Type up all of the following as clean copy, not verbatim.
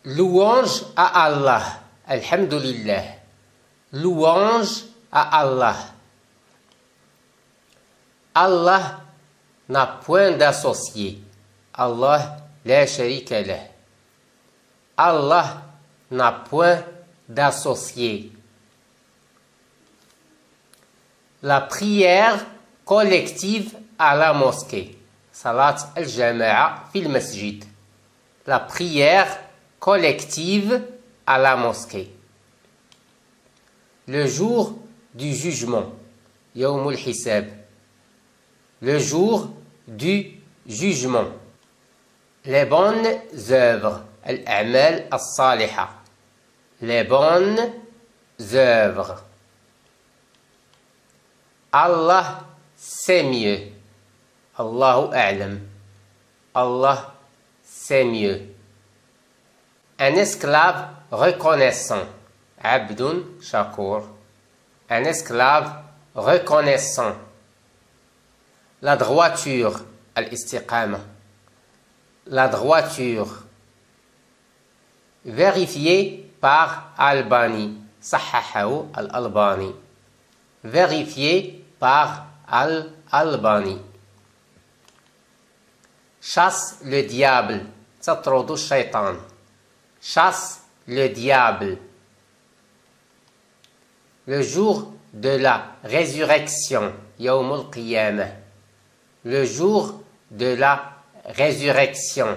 Louange à Allah. Alhamdulillah. Louange à Allah. Allah n'a point d'associé. Allah la sharika lah. Allah n'a point d'associé. La prière collective à la mosquée. Salat al-Jama'a fil masjid. La prière collective à la mosquée. Le jour du jugement. Yawm al-Hisab. Le jour du jugement. Les bonnes œuvres. Al-A'mal al-Saliha. Les bonnes œuvres. Allah c'est mieux. Allahu a'lam. Allah c'est mieux. Un esclave reconnaissant. Abdun shakur. Un esclave reconnaissant. La droiture. Al-istiqama. La droiture. Vérifié par Albani. Sahahahu al-Albani. Vérifié par Al-Albani. Chasse le diable. Tatrodu shaitan. Chasse le diable. Le jour de la résurrection. Yawm al-Qiyamah. Le jour de la résurrection.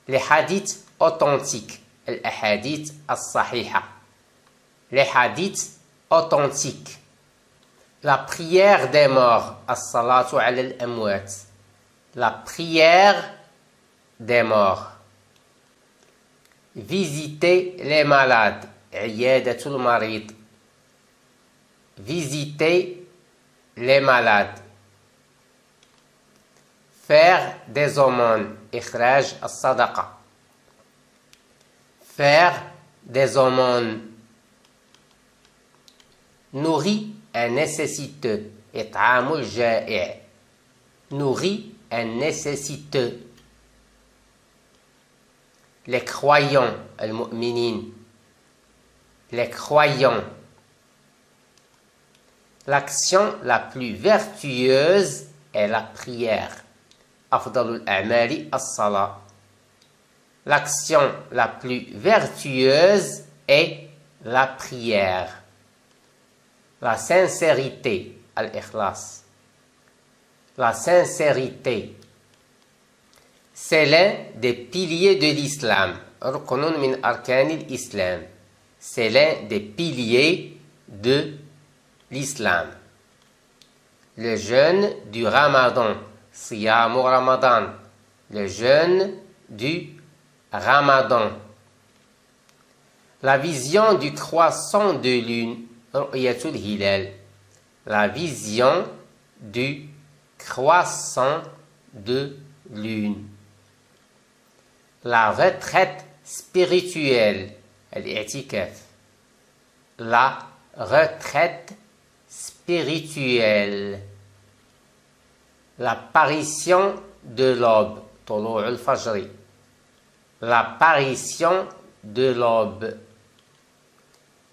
Les hadiths authentiques. Al-ahadith as-sahiha. Les hadiths authentiques. La prière des morts. As-salatu ala al-amwat. La prière des morts. Visiter les malades. Iyadatul marid. Visiter les malades. Faire des aumônes. Ikhraj as-sadaqa. Faire des aumônes. Nourrit un nécessiteux. It'amul ja'i'. Nourrit un nécessiteux. Les croyants. Al-mu'minin. Les croyants. L'action la plus vertueuse est la prière. Afdalul a'mali as-salat. L'action la plus vertueuse est la prière. La sincérité. Al-ikhlas. La sincérité. C'est l'un des piliers de l'islam. Rukunun min arkanil islam. C'est l'un des piliers de l'islam. Le jeûne du Ramadan. Siyamu Ramadan. Le jeûne du Ramadan. La vision du croissant de lune. Ru'yatul hilal. La vision du croissant de lune. La retraite spirituelle. Al-i'tikaf. La retraite spirituelle. L'apparition de l'aube. Tulu' al-fajri. L'apparition de l'aube.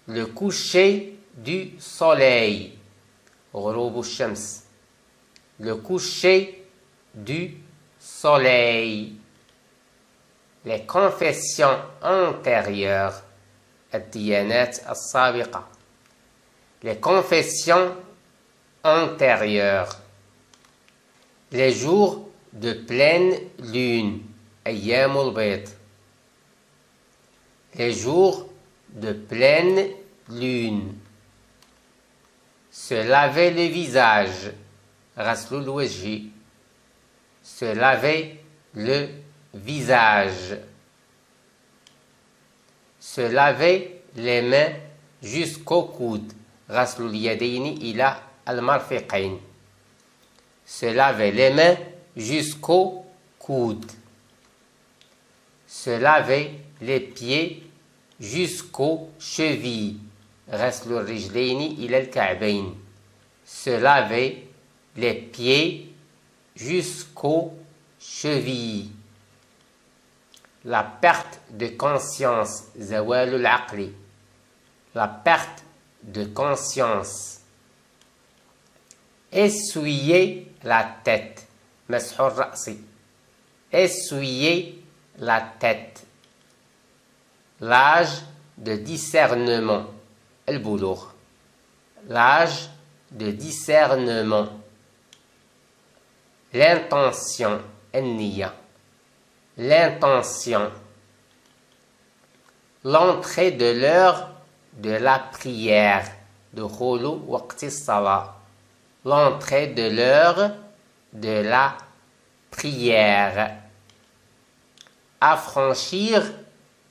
Le coucher du soleil. Ghurub al-shams. Le coucher du soleil. Les confessions antérieures. Ad-diyanat as-sabiqa. Les confessions antérieures. Les jours de pleine lune. Ayyamul bayd. Les jours de pleine lune. Se laver le visage. Ghaslul wajhi. Se laver le visage. Se laver les mains jusqu'au coude. Ghaslul yadayni ila al-marfiqayn. Se laver les mains jusqu'au coude. Se laver les pieds jusqu'aux chevilles. Ghaslul rijlayni ila al-ka'bayn. Se laver les pieds jusqu'aux chevilles. la perte de conscience, زوال العقل, la perte de conscience. Essuyer la tête, مسح الرأس, essuyer la tête. L'âge de discernement, البلوغ, l'âge de discernement. L'intention, النية, l'intention. L'entrée de l'heure de la prière, دخول وقت الصلاة, l'entrée de l'heure de la prière. Affranchir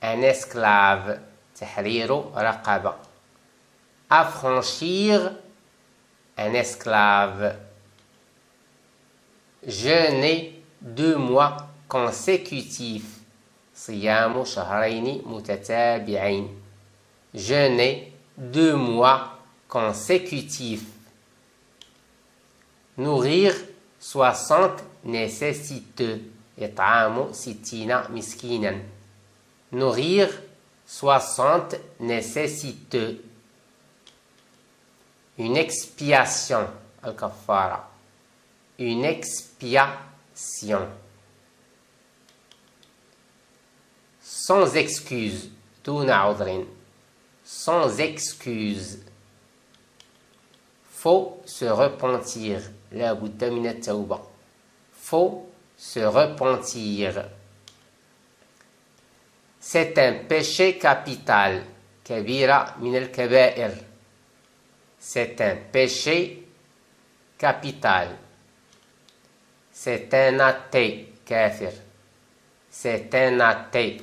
un esclave, تحرير رقبة, affranchir un esclave. Jeûner 2 mois consécutifs, صيام شهرين متتابعين, jeûner 2 mois consécutifs. Nourrir 60 nécessiteux, إطعام 60 مسكينا, nourrir 60 nécessiteux. Une expiation, الكفارة, une expiation. Sans excuse, دون عذر, sans excuse. Faut se repentir, لا بد من التوبة, faut se repentir. C'est un péché capital, كبيرة من الكبائر. C'est un péché capital. C'est un athée, كافر. C'est un athée.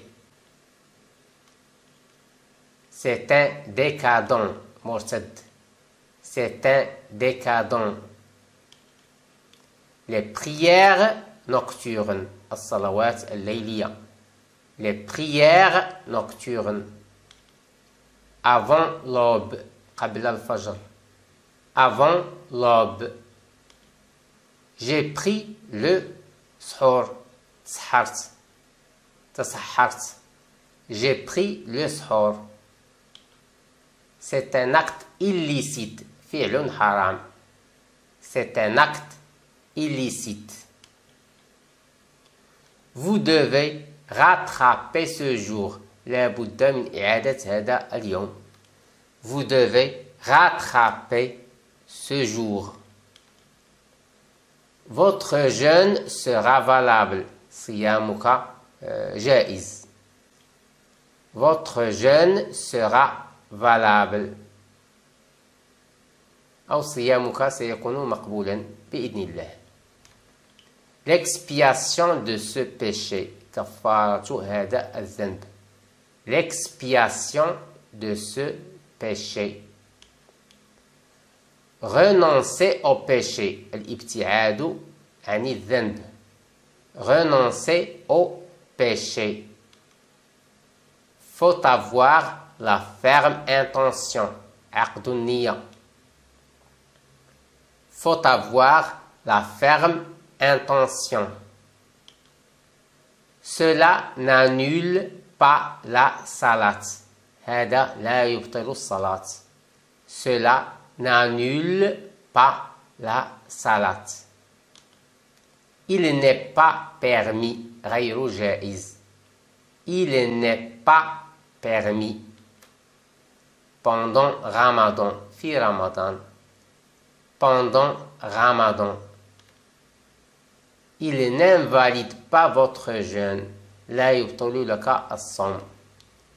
C'est un décadent, مرتد. C'est un décadent. Les prières nocturnes, الصلوات الليلية. Les prières nocturnes. Avant l'aube, قبل الفجر. Avant l'aube. J'ai pris le سحور, تسحرت, تسحرت. J'ai pris le سحور. C'est un acte illicite, فعل حرام. C'est un acte illicite. Vous devez rattraper ce jour. لا بد من إعادة هذا اليوم. Vous devez rattraper ce jour. Votre jeûne sera valable. صيامك جائز. Votre jeûne sera valable. أو صيامك سيكون مقبولا بإذن الله. L'expiation de ce péché, كفارة هذا الذنب. L'expiation de ce péché. Renoncer au péché, الابتعاد عن الذنب. Renoncer au péché. Faut avoir la ferme intention, عقد النية. Faut avoir la ferme intention. Cela n'annule pas la salat. هذا لا يبطل الصلاة. Cela n'annule pas la salat. Il n'est pas permis, غير جائز. Il n'est pas permis pendant Ramadan, في Ramadan. Pendant Ramadan. Il n'invalide pas votre jeûne. لا يبطل لك الصوم.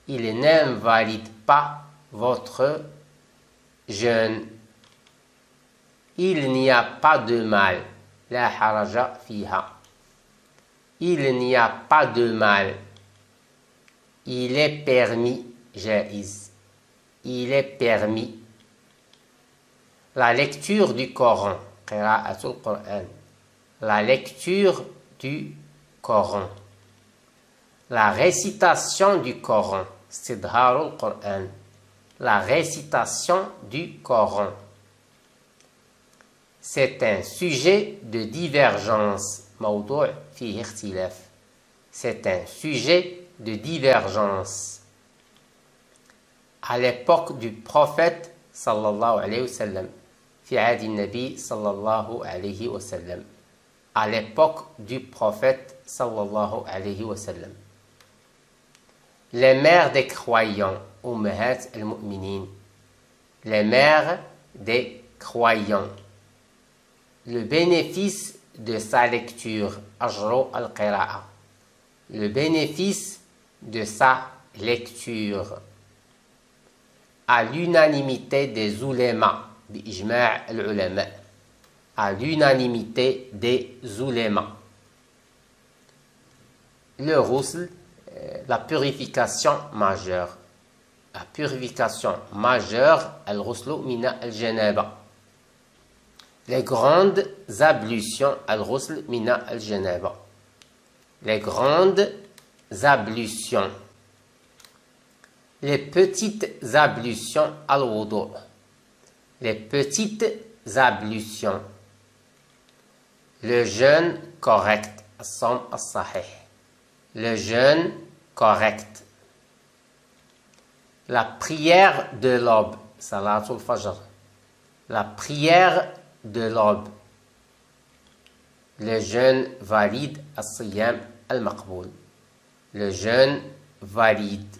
Il n'invalide pas votre jeûne. Il n'y a pas de mal. لا حرج فيها. Il n'y a pas de mal. Il est permis, جائز. Il est permis. La lecture du Coran, قراءة القرآن. La lecture du Coran. La récitation du Coran, استظهار القرآن. La récitation du Coran. C'est un sujet de divergence, موضوع فيه اختلاف. C'est un sujet de divergence. À l'époque du prophète sallallahu alayhi wa sallam, fi adi nabi sallallahu alayhi wa sallam, à l'époque du prophète sallallahu alayhi wa sallam. Les mères des croyants, ummahat al-mu'minin, les mères des croyants. Le bénéfice de sa lecture, ajru al-qira'a. Le bénéfice de sa lecture. À l'unanimité des ulémas, bi-ijma' al-ulama. À l'unanimité des ulémas. Le ghusl, la purification majeure. La purification majeure, al-ghuslu mina al-janaba. Les grandes ablutions, al-ghusl mina al-janaba. Les grandes ablutions. Les petites ablutions, al-wudu. Les petites ablutions. Le jeûne correct, as-sawm as-sahih. Le jeûne correct. La prière de l'aube, salatul fajr. La prière de l'aube. Le jeûne valide, as-siyam al-maqboul. Le jeûne valide.